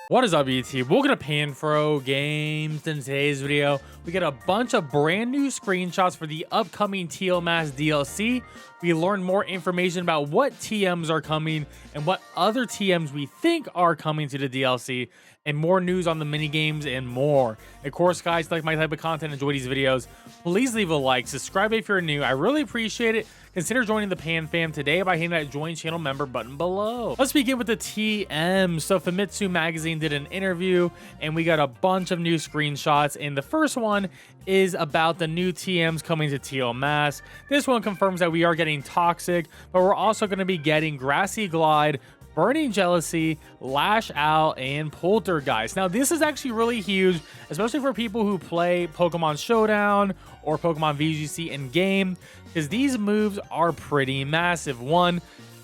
What is up, YouTube? Welcome to PanFro Games. In today's video, we get a bunch of brand new screenshots for the upcoming Teal Mask DLC. We learn more information about what TMs are coming and what other TMs we think are coming to the DLC, and more news on the minigames and more. Of course, guys, if you like my type of content, enjoy these videos, please leave a like, subscribe if you're new. I really appreciate it. Consider joining the Pan Fam today by hitting that join channel member button below. Let's begin with the TM. So Famitsu Magazine did an interview and we got a bunch of new screenshots, and the first one is about the new TMs coming to Teal Mask. This one confirms that we are getting Toxic, but we're also going to be getting Grassy Glide, Burning Jealousy, Lash Out, and Poltergeist. Now, this is actually really huge, especially for people who play Pokemon Showdown or Pokemon VGC in game, because these moves are pretty massive. One,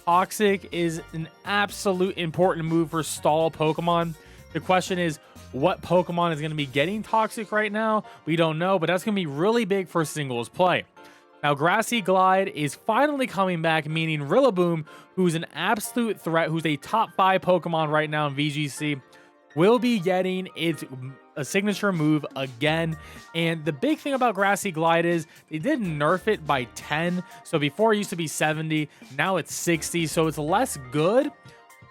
Toxic is an absolute important move for stall Pokemon. The question is, what Pokemon is going to be getting Toxic right now? We don't know, but that's going to be really big for singles play. Now, Grassy Glide is finally coming back, meaning Rillaboom, who's an absolute threat, who's a top 5 Pokemon right now in VGC, will be getting its signature move again. And the big thing about Grassy Glide is they did nerf it by 10. So before it used to be 70, now it's 60. So it's less good.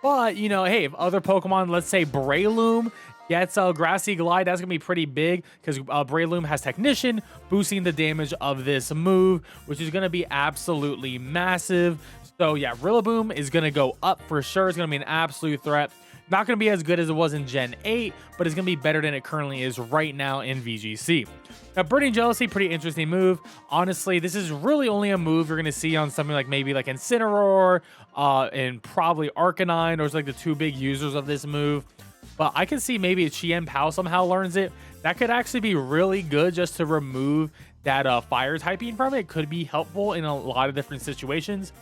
But, you know, hey, if other Pokemon, let's say Breloom, gets Grassy Glide, that's gonna be pretty big, because Breloom has Technician, boosting the damage of this move, which is gonna be absolutely massive. So yeah, Rillaboom is gonna go up for sure. It's gonna be an absolute threat. Not gonna be as good as it was in Gen 8, but it's gonna be better than it currently is right now in VGC. Now, Burning Jealousy, pretty interesting move. Honestly, this is really only a move you're gonna see on something like maybe like Incineroar and probably Arcanine, or it's like the two big users of this move. But I can see maybe a Chien Pao somehow learns it. That could actually be really good just to remove that fire typing from it. Could be helpful in a lot of different situations.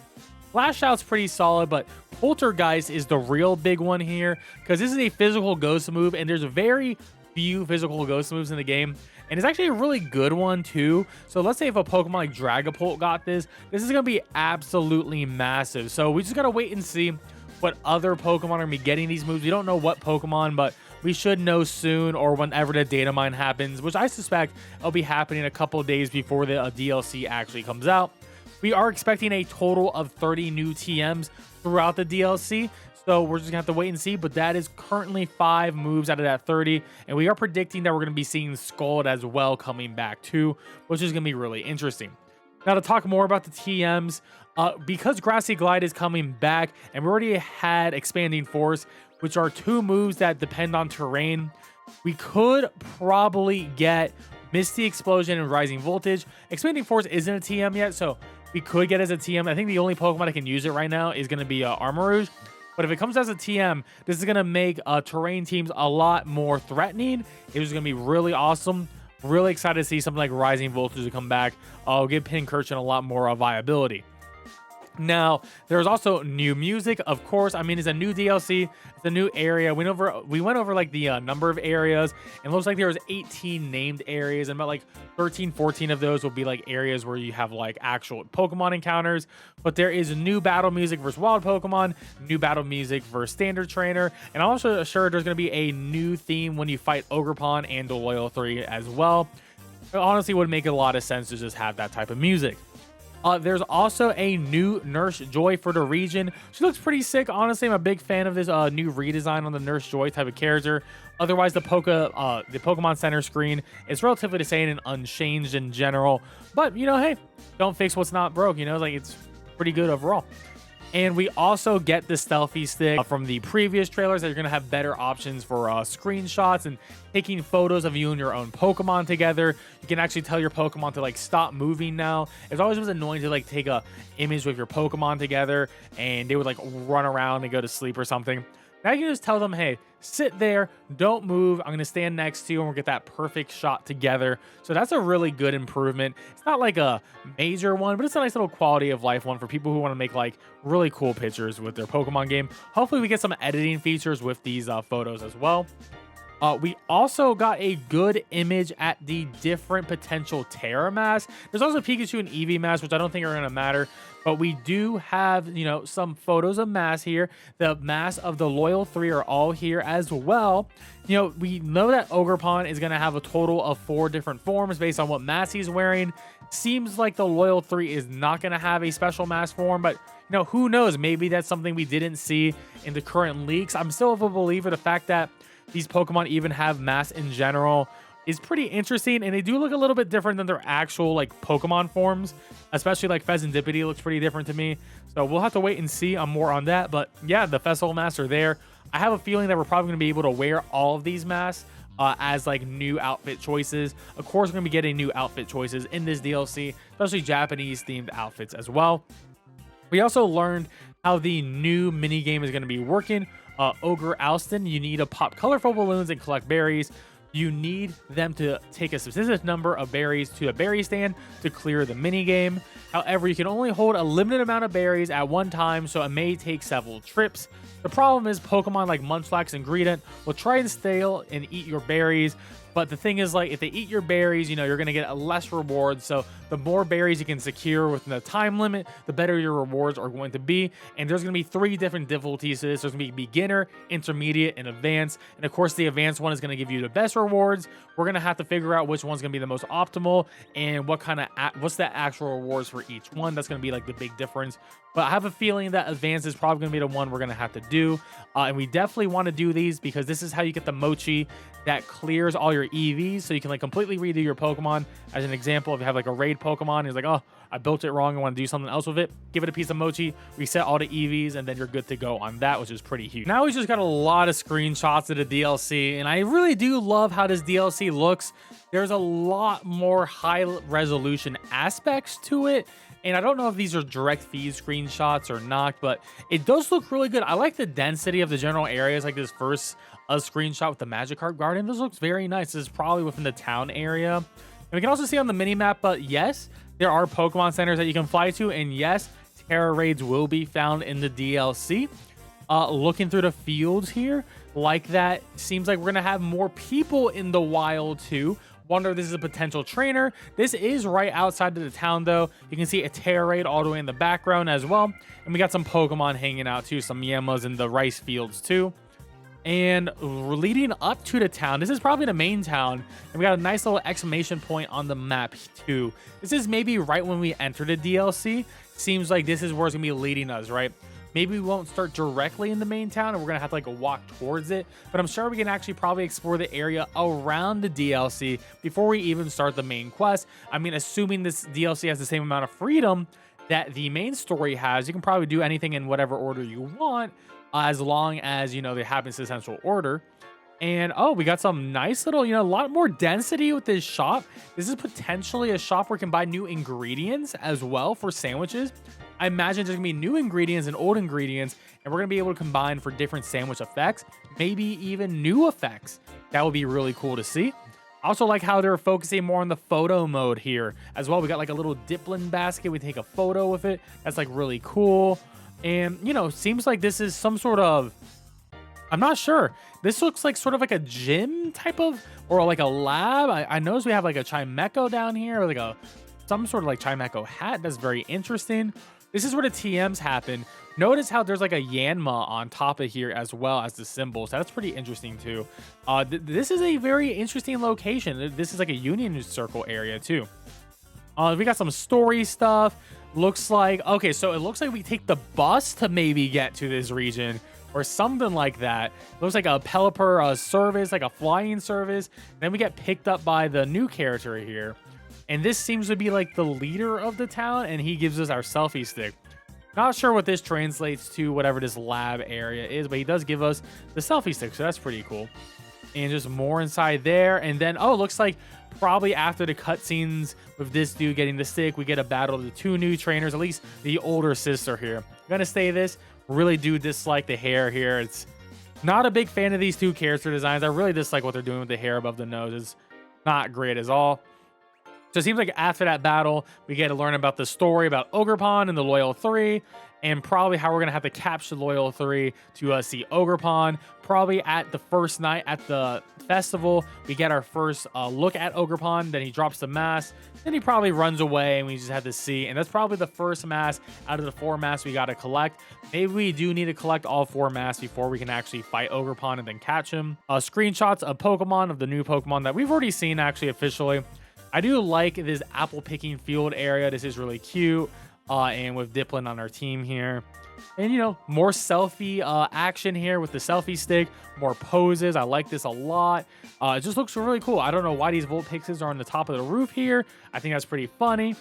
Lash Out's pretty solid, but Poltergeist is the real big one here, because this is a physical ghost move, and there's very few physical ghost moves in the game. And it's actually a really good one too. So let's say if a Pokemon like Dragapult got this is going to be absolutely massive. So we just got to wait and see what other Pokemon are going to be getting these moves. We don't know what Pokemon, but we should know soon, or whenever the data mine happens, which I suspect it'll be happening a couple of days before the DLC actually comes out. We are expecting a total of 30 new TMs throughout the DLC, so we're just gonna have to wait and see. But that is currently 5 moves out of that 30, and we are predicting that we're gonna be seeing Scarlet as well coming back too, which is gonna be really interesting. Now, to talk more about the TMs, because Grassy Glide is coming back, and we already had Expanding Force, which are 2 moves that depend on terrain, we could probably get Misty Explosion and Rising Voltage. Expanding Force isn't a TM yet, so we could get it as a TM. I think the only Pokemon that can use it right now is going to be Armarouge. But if it comes as a TM, this is going to make terrain teams a lot more threatening. It was going to be really awesome. Really excited to see something like Rising Voltage to come back. I'll give Pincurchin a lot more viability. Now, there's also new music, of course. I mean, it's a new DLC. It's a new area. We went over like the number of areas, and it looks like there was 18 named areas, and about like 13, 14 of those will be like areas where you have like actual Pokemon encounters. But there is new battle music versus wild Pokemon, new battle music versus standard trainer, and I'm also sure there's going to be a new theme when you fight Ogerpon and Loyal 3 as well. It honestly would make a lot of sense to just have that type of music. There's also a new Nurse Joy for the region. She looks pretty sick. Honestly, I'm a big fan of this new redesign on the Nurse Joy type of character. Otherwise, the Pokemon Center screen is relatively the same and unchanged in general. But, you know, hey, don't fix what's not broke. You know, like, it's pretty good overall. And we also get the Stealthy Stick from the previous trailers that you're going to have better options for screenshots and taking photos of you and your own Pokemon together. You can actually tell your Pokemon to like stop moving now. It always was annoying to like take a image with your Pokemon together and they would like run around and go to sleep or something. Now you can just tell them, hey, sit there, don't move. I'm going to stand next to you and we'll get that perfect shot together. So that's a really good improvement. It's not like a major one, but it's a nice little quality of life one for people who want to make like really cool pictures with their Pokemon game. Hopefully we get some editing features with these photos as well. We also got a good image at the different potential Terra masks. There's also Pikachu and Eevee masks, which I don't think are going to matter. But we do have, you know, some photos of masks here. The masks of the Loyal 3 are all here as well. You know, we know that Ogerpon is going to have a total of 4 different forms based on what mask he's wearing. Seems like the Loyal 3 is not going to have a special mask form, but, you know, who knows? Maybe that's something we didn't see in the current leaks. I'm still of a believer the fact that these Pokemon even have masks in general is pretty interesting, and they do look a little bit different than their actual like Pokemon forms, especially like Pheasantipity looks pretty different to me. So we'll have to wait and see more on that. But yeah, the festival masks are there. I have a feeling that we're probably going to be able to wear all of these masks as like new outfit choices. Of course, we're going to be getting new outfit choices in this DLC, especially Japanese themed outfits as well. We also learned how the new mini game is going to be working. Ogre Alston, you need to pop colorful balloons and collect berries. You need them to take a specific number of berries to a berry stand to clear the mini game. However, you can only hold a limited amount of berries at one time, so it may take several trips. The problem is Pokemon like Munchlax and Greedent will try and steal and eat your berries. But the thing is, like, if they eat your berries, you know, you're going to get less rewards. So the more berries you can secure within the time limit, the better your rewards are going to be. And there's going to be 3 different difficulties to this. There's going to be beginner, intermediate, and advanced. And of course, the advanced one is going to give you the best rewards. We're going to have to figure out which one's going to be the most optimal and what's the actual rewards for each one. That's going to be like the big difference. But I have a feeling that advanced is probably going to be the one we're going to have to do. And we definitely want to do these because this is how you get the mochi that clears all your EVs. So you can like completely redo your Pokemon. As an example, if you have like a raid Pokemon, he's like, oh, I built it wrong. I want to do something else with it. Give it a piece of mochi, reset all the EVs, and then you're good to go on that, which is pretty huge. Now we just got a lot of screenshots of the DLC, and I really do love how this DLC looks. There's a lot more high resolution aspects to it. And I don't know if these are direct feed screenshots or not, but it does look really good. I like the density of the general areas, like this first screenshot with the Magikarp Garden. This looks very nice. This is probably within the town area. And we can also see on the mini-map, but yes, there are Pokemon centers that you can fly to. And yes, Terra raids will be found in the DLC. Looking through the fields here, like that, seems like we're going to have more people in the wild too. Wonder if this is a potential trainer. This is right outside of the town though. You can see a Terra raid all the way in the background as well. And we got some Pokemon hanging out too, some Yamas in the rice fields too. And leading up to the town, this is probably the main town, and we got a nice little exclamation point on the map too. This is maybe right when we enter the DLC. Seems like this is where it's gonna be leading us, right? Maybe we won't start directly in the main town and we're gonna have to like walk towards it, but I'm sure we can actually probably explore the area around the DLC before we even start the main quest. I mean, assuming this DLC has the same amount of freedom that the main story has, you can probably do anything in whatever order you want, as long as, you know, they happen in essential order. And oh, we got some nice little, you know, a lot more density with this shop. This is potentially a shop where you can buy new ingredients as well for sandwiches. I imagine there's gonna be new ingredients and old ingredients, and we're gonna be able to combine for different sandwich effects, maybe even new effects. That would be really cool to see. I also like how they're focusing more on the photo mode here as well. We got like a little Diplin basket. We take a photo with it. That's like really cool. And, you know, seems like this is some sort of, I'm not sure. This looks like sort of like a gym type of, or like a lab. I noticed we have like a Chimecho down here, or like some sort of like Chimecho hat. That's very interesting. This is where the TMs happen. Notice how there's like a Yanma on top of here as well as the symbols. That's pretty interesting too. This is a very interesting location. This is like a Union Circle area too. We got some story stuff. Looks like, okay, so it looks like we take the bus to maybe get to this region or something like that. Looks like a Pelipper service, like a flying service. Then we get picked up by the new character here. And this seems to be like the leader of the town, and he gives us our selfie stick. Not sure what this translates to, whatever this lab area is, but he does give us the selfie stick, so that's pretty cool. And just more inside there. And then, oh, it looks like probably after the cutscenes with this dude getting the stick, we get a battle of the 2 new trainers, at least the older sister here. I'm gonna say this, really do dislike the hair here. It's not a big fan of these 2 character designs. I really dislike what they're doing with the hair above the nose. It's not great at all. So it seems like after that battle, we get to learn about the story about Ogerpon and the Loyal 3. and probably how we're gonna have to capture Loyal 3 to see Ogerpon. Probably at the first night at the festival, we get our first look at Ogerpon. Then he drops the mask. Then he probably runs away, and we just have to see. And that's probably the first mask out of the 4 masks we gotta collect. Maybe we do need to collect all 4 masks before we can actually fight Ogerpon and then catch him. Screenshots of Pokemon, of the new Pokemon that we've already seen actually officially. I do like this apple picking field area. This is really cute. And with Dipplin on our team here. And, you know, more selfie action here with the selfie stick. More poses. I like this a lot. It just looks really cool. I don't know why these Vulpixes are on the top of the roof here. I think that's pretty funny.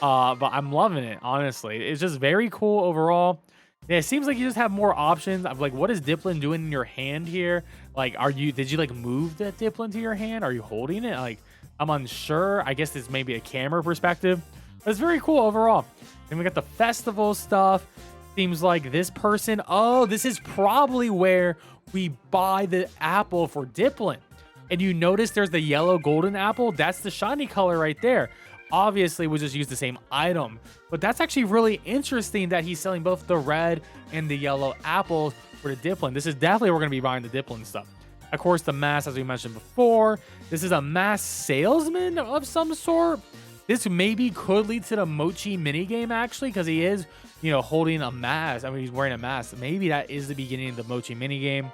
But I'm loving it, honestly. It's just very cool overall. Yeah, it seems like you just have more options. I'm like, what is Dipplin doing in your hand here? Like, did you like move the Dipplin to your hand? Are you holding it? Like, I'm unsure. I guess this may be a camera perspective. But it's very cool overall. Then we got the festival stuff. Seems like this person. Oh, this is probably where we buy the apple for Dipplin. And you notice there's the yellow golden apple. That's the shiny color right there. Obviously, we'll just use the same item. But that's actually really interesting that he's selling both the red and the yellow apples for the Dipplin. This is definitely where we're going to be buying the Dipplin stuff. Of course, the mask, as we mentioned before. This is a mask salesman of some sort. This maybe could lead to the Mochi minigame, actually, because he is, you know, holding a mask. I mean, he's wearing a mask. Maybe that is the beginning of the Mochi minigame.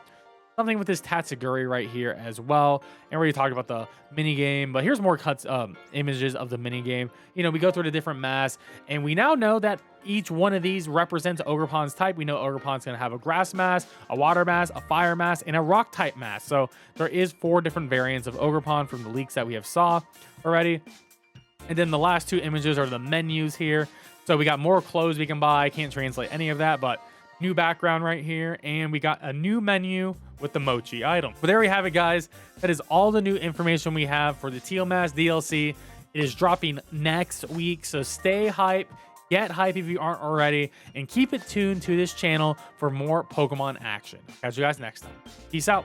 Something with this Tatsuguri right here as well. And we already talked about the minigame, but here's more images of the minigame. You know, we go through the different masks, and we now know that each one of these represents Ogerpon's type. We know Ogerpon's going to have a grass mask, a water mask, a fire mask, and a rock type mask. So there is 4 different variants of Ogerpon from the leaks that we have saw already. And then the last 2 images are the menus here. So we got more clothes we can buy. I can't translate any of that, but new background right here. And we got a new menu with the Mochi item. But there we have it, guys. That is all the new information we have for the Teal Mask DLC. It is dropping next week. So stay hype. Get hype if you aren't already. And keep it tuned to this channel for more Pokemon action. Catch you guys next time. Peace out.